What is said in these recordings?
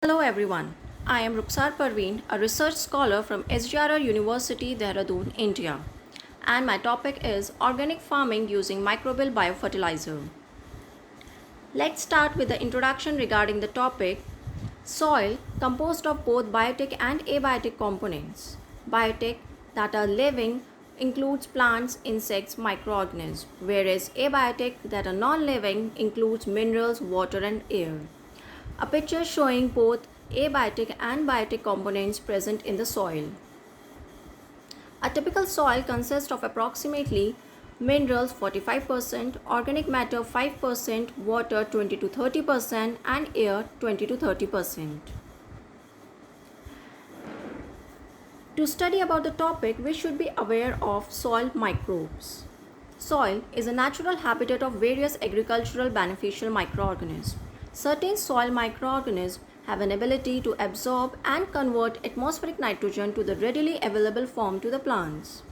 Hello everyone. I am Rukhsar Parveen, a research scholar from SGRR University, Dehradun, India. And my topic is organic farming using microbial biofertilizer. Let's start with the introduction regarding the topic. Soil composed of both biotic and abiotic components. Biotic that are living includes plants, insects, microorganisms, whereas abiotic that are non-living includes minerals, water and air. A picture showing both abiotic and biotic components present in the soil. A typical soil consists of approximately minerals 45%, organic matter 5%, water 20 to 30%, and air 20 to 30%. To study about the topic, we should be aware of soil microbes. Soil is a natural habitat of various agricultural beneficial microorganisms. Certain soil microorganisms have an ability to absorb and convert atmospheric nitrogen to the readily available form to the plants.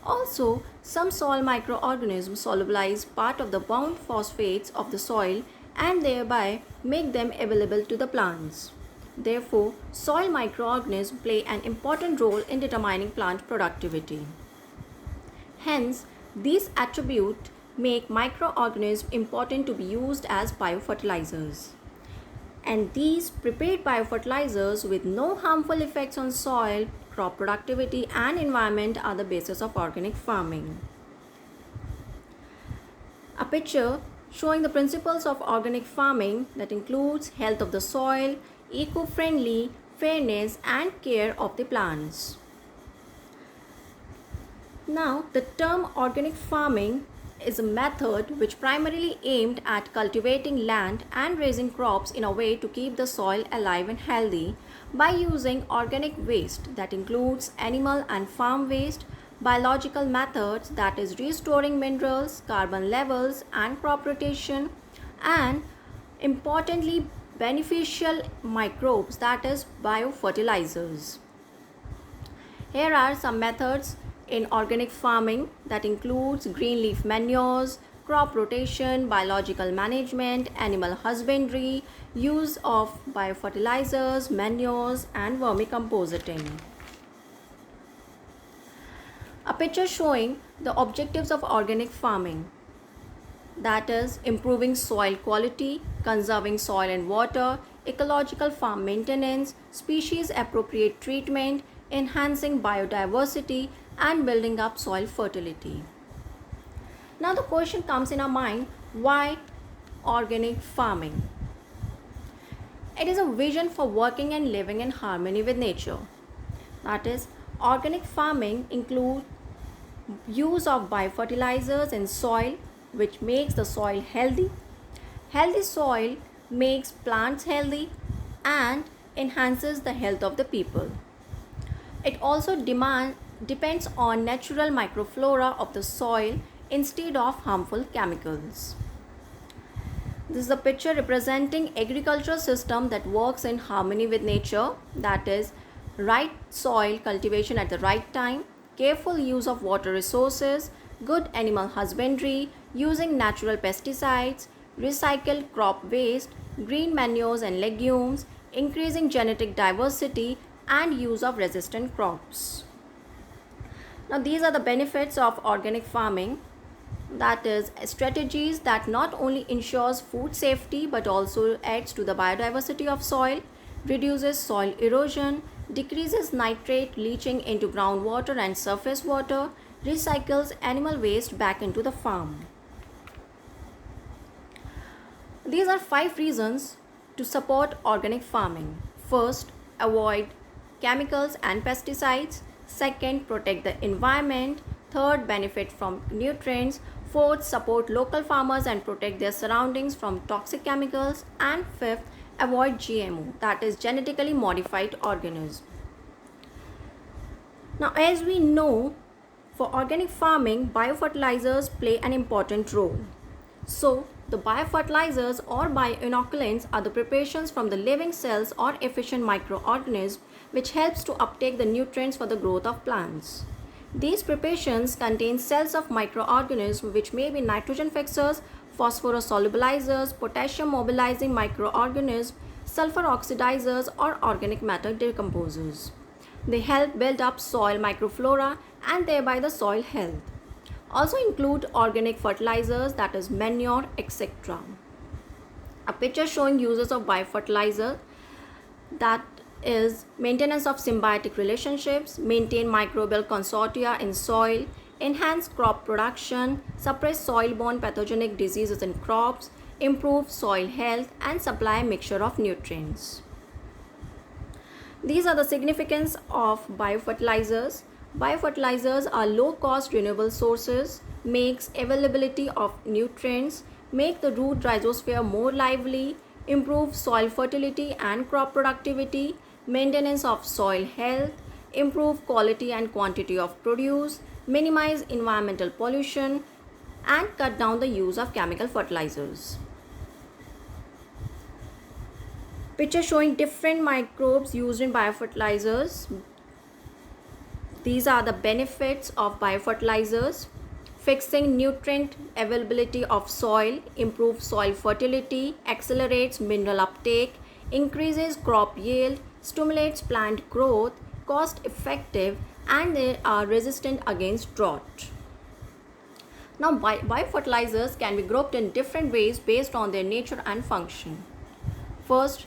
Also, some soil microorganisms solubilize part of the bound phosphates of the soil and thereby make them available to the plants. Therefore, soil microorganisms play an important role in determining plant productivity. Hence, these attributes make microorganisms important to be used as biofertilizers. And these prepared biofertilizers with no harmful effects on soil, crop productivity and environment are the basis of organic farming. A picture showing the principles of organic farming that includes health of the soil, eco-friendly, fairness and care of the plants. Now, the term organic farming is a method which primarily aimed at cultivating land and raising crops in a way to keep the soil alive and healthy by using organic waste that includes animal and farm waste, biological methods that is restoring minerals, carbon levels and crop rotation, and importantly beneficial microbes that is biofertilizers. Here are some methods in organic farming that includes green leaf manures, crop rotation, biological management, animal husbandry, use of biofertilizers, manures and vermicompositing. A picture showing the objectives of organic farming, that is improving soil quality, conserving soil and water, ecological farm maintenance, species appropriate treatment, enhancing biodiversity and building up soil fertility. Now the question comes in our mind, why organic farming? It is a vision for working and living in harmony with nature. That is, organic farming includes use of biofertilizers in soil which makes the soil healthy. Healthy soil makes plants healthy and enhances the health of the people. It also depends on natural microflora of the soil instead of harmful chemicals. This is a picture representing agricultural system that works in harmony with nature, that is right soil cultivation at the right time, careful use of water resources, good animal husbandry, using natural pesticides, recycled crop waste, green manures and legumes, increasing genetic diversity and use of resistant crops. Now these are the benefits of organic farming, that is strategies that not only ensures food safety but also adds to the biodiversity of soil, reduces soil erosion, decreases nitrate leaching into groundwater and surface water, recycles animal waste back into the farm. These are 5 reasons to support organic farming. First, avoid chemicals and pesticides. Second, protect the environment. Third, benefit from nutrients. Fourth, support local farmers and protect their surroundings from toxic chemicals. And fifth, avoid GMO, that is genetically modified organisms. Now, as we know, for organic farming, biofertilizers play an important role. So, the biofertilizers or bioinoculants are the preparations from the living cells or efficient microorganisms which helps to uptake the nutrients for the growth of plants. These preparations contain cells of microorganisms which may be nitrogen fixers, phosphorus solubilizers, potassium mobilizing microorganisms, sulfur oxidizers or organic matter decomposers. They help build up soil microflora and thereby the soil health. Also include organic fertilizers, that is manure, etc. A picture showing uses of biofertilizer, that is maintenance of symbiotic relationships, maintain microbial consortia in soil, enhance crop production, suppress soil-borne pathogenic diseases in crops, improve soil health, and supply a mixture of nutrients. These are the significance of biofertilizers. Biofertilizers are low-cost renewable sources, makes availability of nutrients, make the root rhizosphere more lively, improve soil fertility and crop productivity, maintenance of soil health, improve quality and quantity of produce, minimize environmental pollution, and cut down the use of chemical fertilizers. Picture showing different microbes used in biofertilizers. These are the benefits of biofertilizers. Fixing nutrient availability of soil, improves soil fertility, accelerates mineral uptake, increases crop yield, stimulates plant growth, cost effective, and they are resistant against drought. Now, biofertilizers can be grouped in different ways based on their nature and function. First,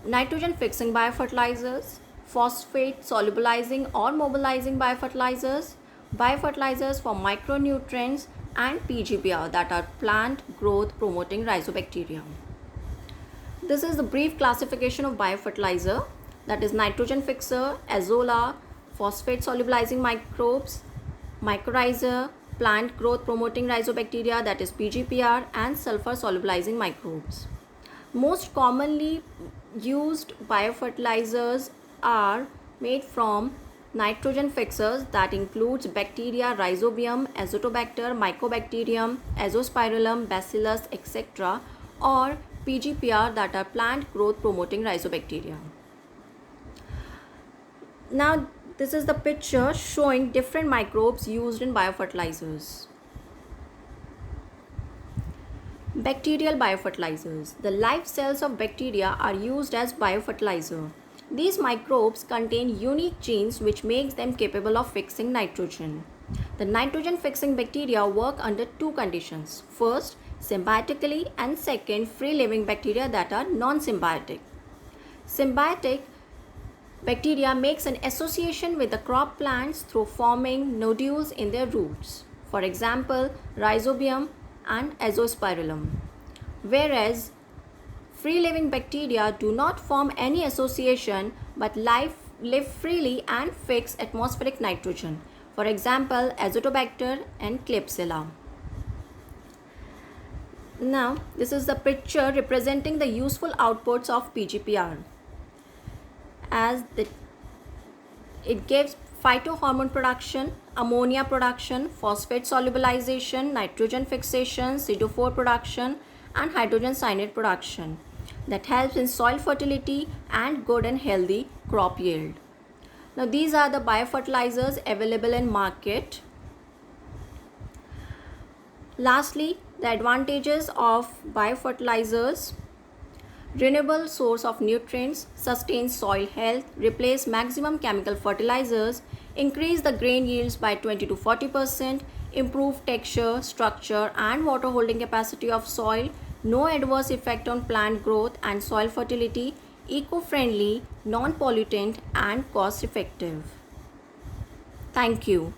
nitrogen fixing biofertilizers, phosphate solubilizing or mobilizing biofertilizers, biofertilizers for micronutrients, and PGBR, that are plant growth promoting rhizobacteria. This is the brief classification of biofertilizer, that is nitrogen fixer, azolla, phosphate solubilizing microbes, mycorrhiza, plant growth promoting rhizobacteria, that is PGPR, and sulfur solubilizing microbes. Most commonly used biofertilizers are made from nitrogen fixers, that includes bacteria, rhizobium, azotobacter, mycobacterium, azospirillum, bacillus, etc., or PGPR, that are plant growth promoting rhizobacteria. Now, this is the picture showing different microbes used in biofertilizers. Bacterial biofertilizers. The live cells of bacteria are used as biofertilizer. These microbes contain unique genes which makes them capable of fixing nitrogen. The nitrogen fixing bacteria work under two conditions. First, symbiotically, and second, free living bacteria that are non-symbiotic. Symbiotic bacteria makes an association with the crop plants through forming nodules in their roots. For example, rhizobium and azospirillum. Whereas free living bacteria do not form any association but live freely and fix atmospheric nitrogen. For example, Azotobacter and Klebsiella. Now, this is the picture representing the useful outputs of PGPR. It gives phytohormone production, ammonia production, phosphate solubilization, nitrogen fixation, CO4 production, and hydrogen cyanide production that helps in soil fertility and good and healthy crop yield. Now, these are the biofertilizers available in market. Lastly, the advantages of biofertilizers: renewable source of nutrients, sustain soil health, replace maximum chemical fertilizers, increase the grain yields by 20 to 40%, improve texture, structure, and water holding capacity of soil, no adverse effect on plant growth and soil fertility, eco-friendly, non-pollutant, and cost effective. Thank you.